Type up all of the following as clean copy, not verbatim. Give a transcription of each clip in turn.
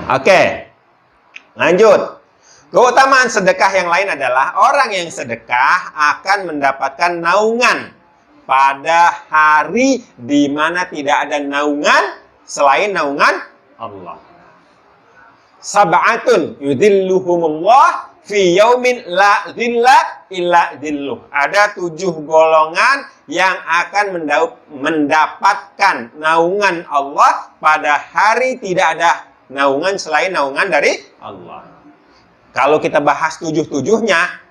Oke, lanjut. Keutamaan sedekah yang lain adalah orang yang sedekah akan mendapatkan naungan pada hari di mana tidak ada naungan selain naungan Allah. Sab'atun yudhilluhumullah fi yaumin la dhilla illa dhilluh. Ada 7 golongan yang akan mendapatkan naungan Allah pada hari tidak ada naungan selain naungan dari Allah. Kalau kita bahas 7-7-nya,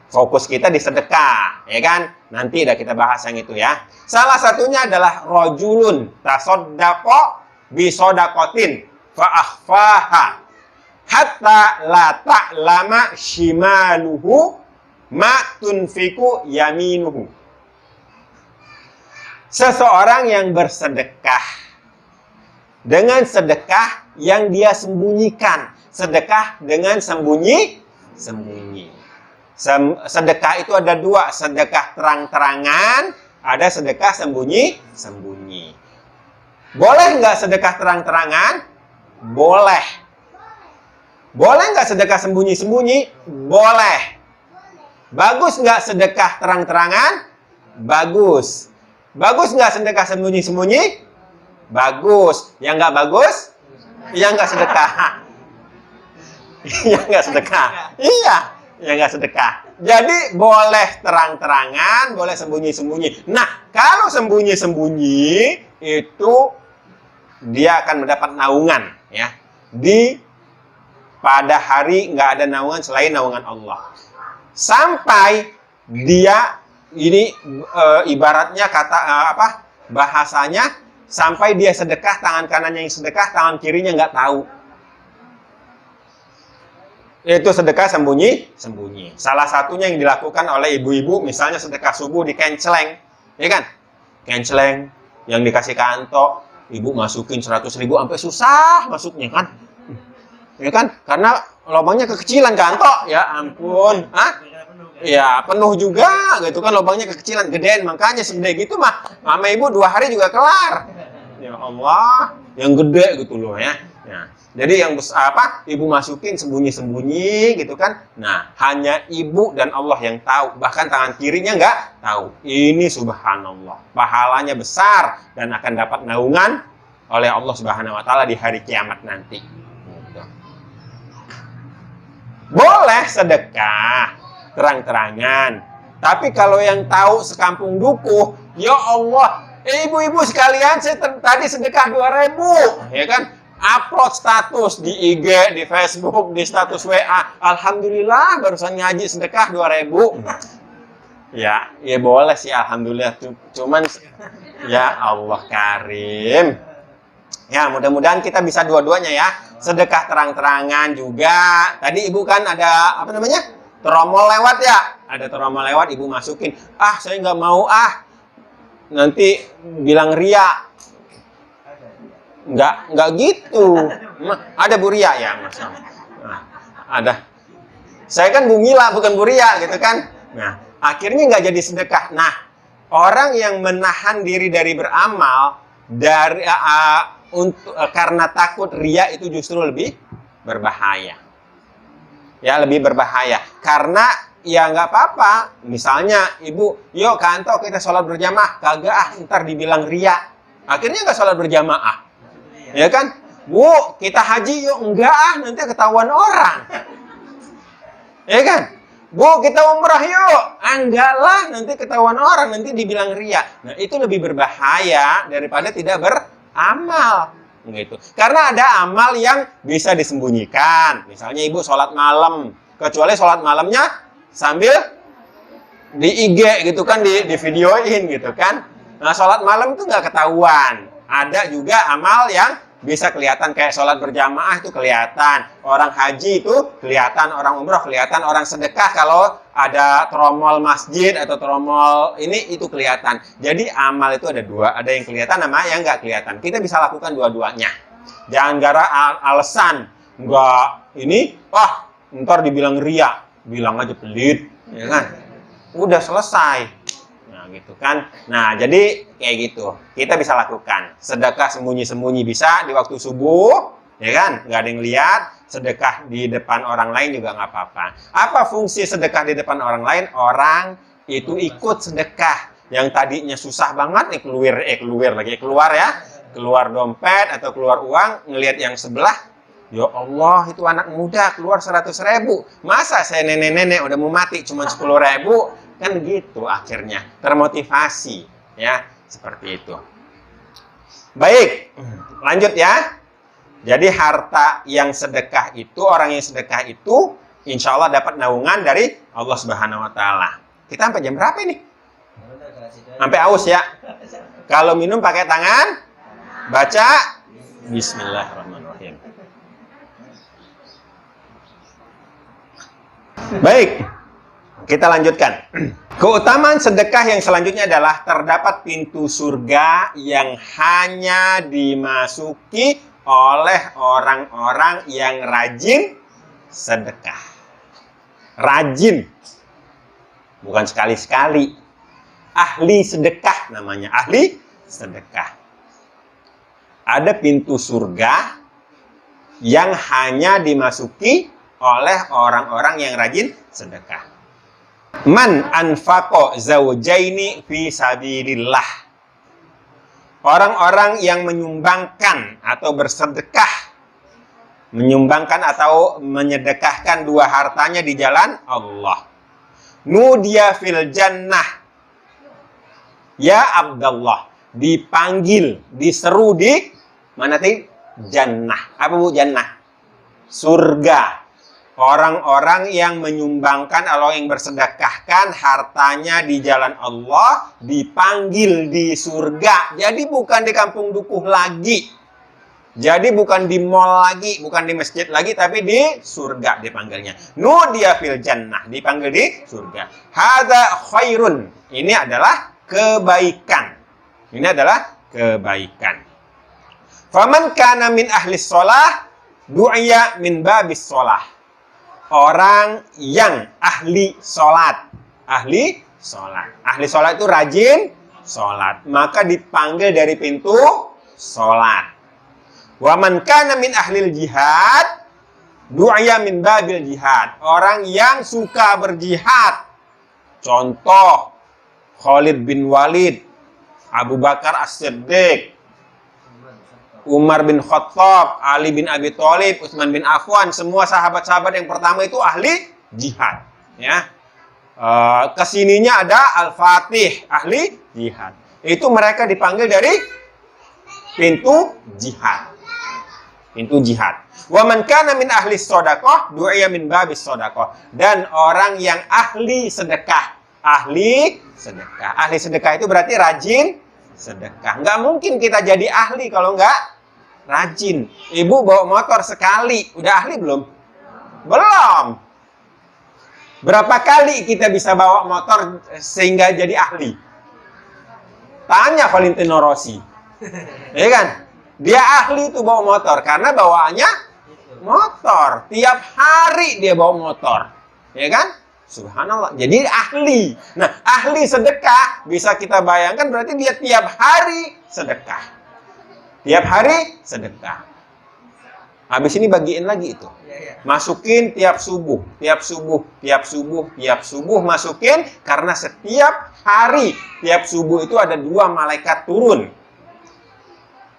fokus kita di sedekah, ya kan? Nanti udah kita bahas yang itu ya. Salah satunya adalah rajulun tasaddaqa bi shadaqatin fa akhfaha hatta la ta'lama shimaluhu ma tunfiku yaminuhu. Seseorang yang bersedekah dengan sedekah yang dia sembunyikan, sedekah dengan sembunyi-sembunyi. Sedekah itu ada 2, sedekah terang-terangan, ada sedekah sembunyi-sembunyi. Boleh nggak sedekah terang-terangan? Boleh. Boleh nggak sedekah sembunyi-sembunyi? Boleh. Bagus nggak sedekah terang-terangan? Bagus. Bagus nggak sedekah sembunyi-sembunyi? Bagus. Yang nggak bagus? Yang nggak sedekah. Yang nggak sedekah. Iya. Yang nggak sedekah. Jadi boleh terang-terangan, boleh sembunyi-sembunyi. Nah, kalau sembunyi-sembunyi itu dia akan mendapat naungan, ya. Pada hari nggak ada naungan selain naungan Allah. Sampai dia ini ibaratnya bahasanya sampai dia sedekah, tangan kanannya yang sedekah, tangan kirinya nggak tahu. Itu sedekah sembunyi-sembunyi. Salah satunya yang dilakukan oleh ibu-ibu, misalnya sedekah subuh di kenceleng, ya kan? Kenceleng yang dikasih kantok, ibu masukin 100.000 sampai susah masuknya kan? Ya kan? Karena lubangnya kekecilan kantok, ya ampun, ya penuh juga, gitu kan, lubangnya kekecilan, gedean, makanya segede gitu mah, sama ibu 2 hari juga kelar. Ya Allah, yang gede gitu loh ya. Nah, jadi yang ibu masukin sembunyi-sembunyi gitu kan. Nah, hanya ibu dan Allah yang tahu. Bahkan tangan kirinya nggak tahu. Ini subhanallah. Pahalanya besar dan akan dapat naungan oleh Allah Subhanahu wa taala di hari kiamat nanti. Gitu. Boleh sedekah terang-terangan. Tapi kalau yang tahu sekampung dukuh, ya Allah, ibu-ibu sekalian, saya tadi sedekah 2.000, ya kan? Upload status di IG, di Facebook, di status WA. Alhamdulillah barusan ngaji sedekah 2.000. Ya boleh sih alhamdulillah. Cuman ya Allah Karim. Ya mudah-mudahan kita bisa dua-duanya ya. Sedekah terang-terangan juga. Tadi ibu kan ada tromol lewat ya. Ada tromol lewat, ibu masukin. Saya nggak mau nanti bilang ria. Enggak gitu. Ada Bu Ria ya, Mas. Nah, ada. Saya kan Bu Mila bukan Bu Ria gitu kan. Nah, akhirnya nggak jadi sedekah. Nah, orang yang menahan diri dari beramal karena takut ria itu justru lebih berbahaya. Ya, lebih berbahaya. Karena ya nggak apa-apa. Misalnya ibu, yuk kantor kita sholat berjamaah. Kagak ntar dibilang ria. Akhirnya nggak sholat berjamaah. Ya kan? Bu, kita haji yuk. Enggak, nanti ketahuan orang. Ya kan? Bu, kita umrah yuk. Enggak lah, nanti ketahuan orang, nanti dibilang ria. Nah, itu lebih berbahaya daripada tidak beramal. Gitu. Karena ada amal yang bisa disembunyikan. Misalnya ibu sholat malam. Kecuali sholat malamnya sambil di IG gitu kan, di videoin gitu kan. Nah, sholat malam itu nggak ketahuan. Ada juga amal yang bisa kelihatan, kayak sholat berjamaah itu kelihatan. Orang haji itu kelihatan, orang umroh kelihatan, orang sedekah kalau ada tromol masjid atau tromol ini itu kelihatan. Jadi amal itu ada 2, ada yang kelihatan sama yang nggak kelihatan. Kita bisa lakukan dua-duanya. Jangan gara alasan nggak ini, ntar dibilang ria, bilang aja pelit, ya kan? Udah selesai. Gitu kan. Nah, jadi kayak gitu. Kita bisa lakukan sedekah sembunyi-sembunyi bisa di waktu subuh, ya kan? Nggak ada yang lihat, sedekah di depan orang lain juga nggak apa-apa. Apa fungsi sedekah di depan orang lain? Orang itu ikut sedekah. Yang tadinya susah banget, keluar ya. Keluar dompet atau keluar uang, ngelihat yang sebelah, ya Allah, itu anak muda keluar 100.000. Masa saya nenek-nenek udah mau mati cuma 10.000? Kan gitu akhirnya. Termotivasi, ya, seperti itu. Baik, lanjut ya. Jadi harta yang sedekah itu, orang yang sedekah itu, insya Allah dapat naungan dari Allah Subhanahu Wa Taala. Kita sampai jam berapa ini? Sampai aus ya. Kalau minum pakai tangan, baca Bismillahirrahmanirrahim. Baik, kita lanjutkan. Keutamaan sedekah yang selanjutnya adalah terdapat pintu surga yang hanya dimasuki oleh orang-orang yang rajin sedekah. Rajin, bukan sekali-sekali. Ahli sedekah namanya, ahli sedekah. Ada pintu surga yang hanya dimasuki oleh orang-orang yang rajin sedekah. Man anfaqo zawjaini fi sabilillah. Orang-orang yang menyumbangkan atau bersedekah, menyumbangkan atau menyedekahkan dua hartanya di jalan Allah. Nudiya fil jannah. Ya Abdullah, dipanggil, diseru di mana tadi? Jannah. Apa bu jannah? Surga. Orang-orang yang menyumbangkan atau yang bersedekahkan hartanya di jalan Allah dipanggil di surga. Jadi bukan di kampung dukuh lagi. Jadi bukan di mall lagi, bukan di masjid lagi, tapi di surga dipanggilnya. Nudiya fil jannah, dipanggil di surga. Hadza khairun. Ini adalah kebaikan. Ini adalah kebaikan. Faman kana min ahli sholah, du'ya min babis sholah. Orang yang ahli sholat. Ahli sholat. Ahli sholat itu rajin sholat. Maka dipanggil dari pintu sholat. Waman kana min ahlil jihad, du'ya min babil jihad. Orang yang suka berjihad. Contoh, Khalid bin Walid, Abu Bakar As-Siddiq, Umar bin Khattab, Ali bin Abi Thalib, Utsman bin Affan, semua sahabat-sahabat yang pertama itu ahli jihad. Ya, kesininya ada Al-Fatih, ahli jihad. Itu mereka dipanggil dari pintu jihad. Pintu jihad. Wa man kana min ahli shadaqah, du'iya min babis shadaqah. Dan orang yang ahli sedekah. Ahli sedekah. Ahli sedekah itu berarti rajin sedekah. Nggak mungkin kita jadi ahli kalau nggak rajin. Ibu bawa motor sekali, udah ahli belum? Belum. Berapa kali kita bisa bawa motor sehingga jadi ahli? Tanya Valentino Rossi. Ya kan? Dia ahli itu bawa motor karena bawaannya motor. Tiap hari dia bawa motor. Ya kan? Subhanallah. Jadi ahli. Nah, ahli sedekah bisa kita bayangkan berarti dia tiap hari sedekah. Tiap hari sedekah. Habis ini bagiin lagi itu. Masukin tiap subuh, tiap subuh, tiap subuh, tiap subuh masukin karena setiap hari, tiap subuh itu ada 2 malaikat turun.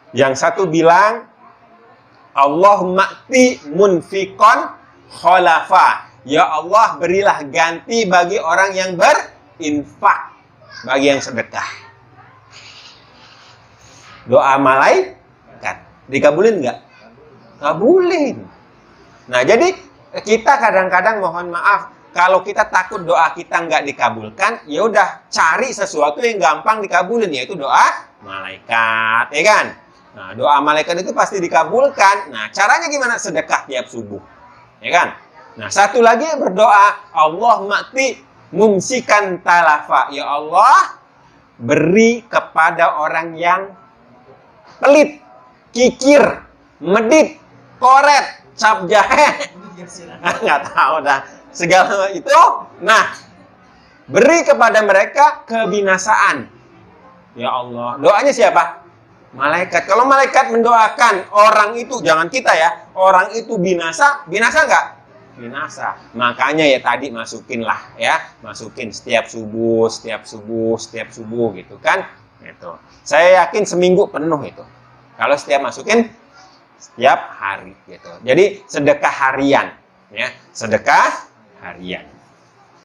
Yang satu bilang, Allahumma ti munfiqon khalafa. Ya Allah, berilah ganti bagi orang yang berinfak, bagi yang sedekah. Doa malaikat dikabulin nggak? Kabulin. Nah, jadi kita kadang-kadang mohon maaf kalau kita takut doa kita nggak dikabulkan, ya udah cari sesuatu yang gampang dikabulin, yaitu doa malaikat, ya kan? Nah, doa malaikat itu pasti dikabulkan. Nah, caranya gimana? Sedekah tiap subuh, ya kan? Nah, satu lagi berdoa, Allah mati mumsikan talafa. Ya Allah, beri kepada orang yang pelit, kikir, medit, koret, cap jahe. Nggak tahu dah. Segala itu. Nah, beri kepada mereka kebinasaan. Ya Allah. Doanya siapa? Malaikat. Kalau malaikat mendoakan orang itu, jangan kita ya, orang itu binasa, binasa nggak? Binasa. Makanya ya tadi masukinlah ya, masukin setiap subuh gitu kan. Itu. Saya yakin seminggu penuh itu. Kalau setiap masukin setiap hari gitu. Jadi sedekah harian ya, sedekah harian.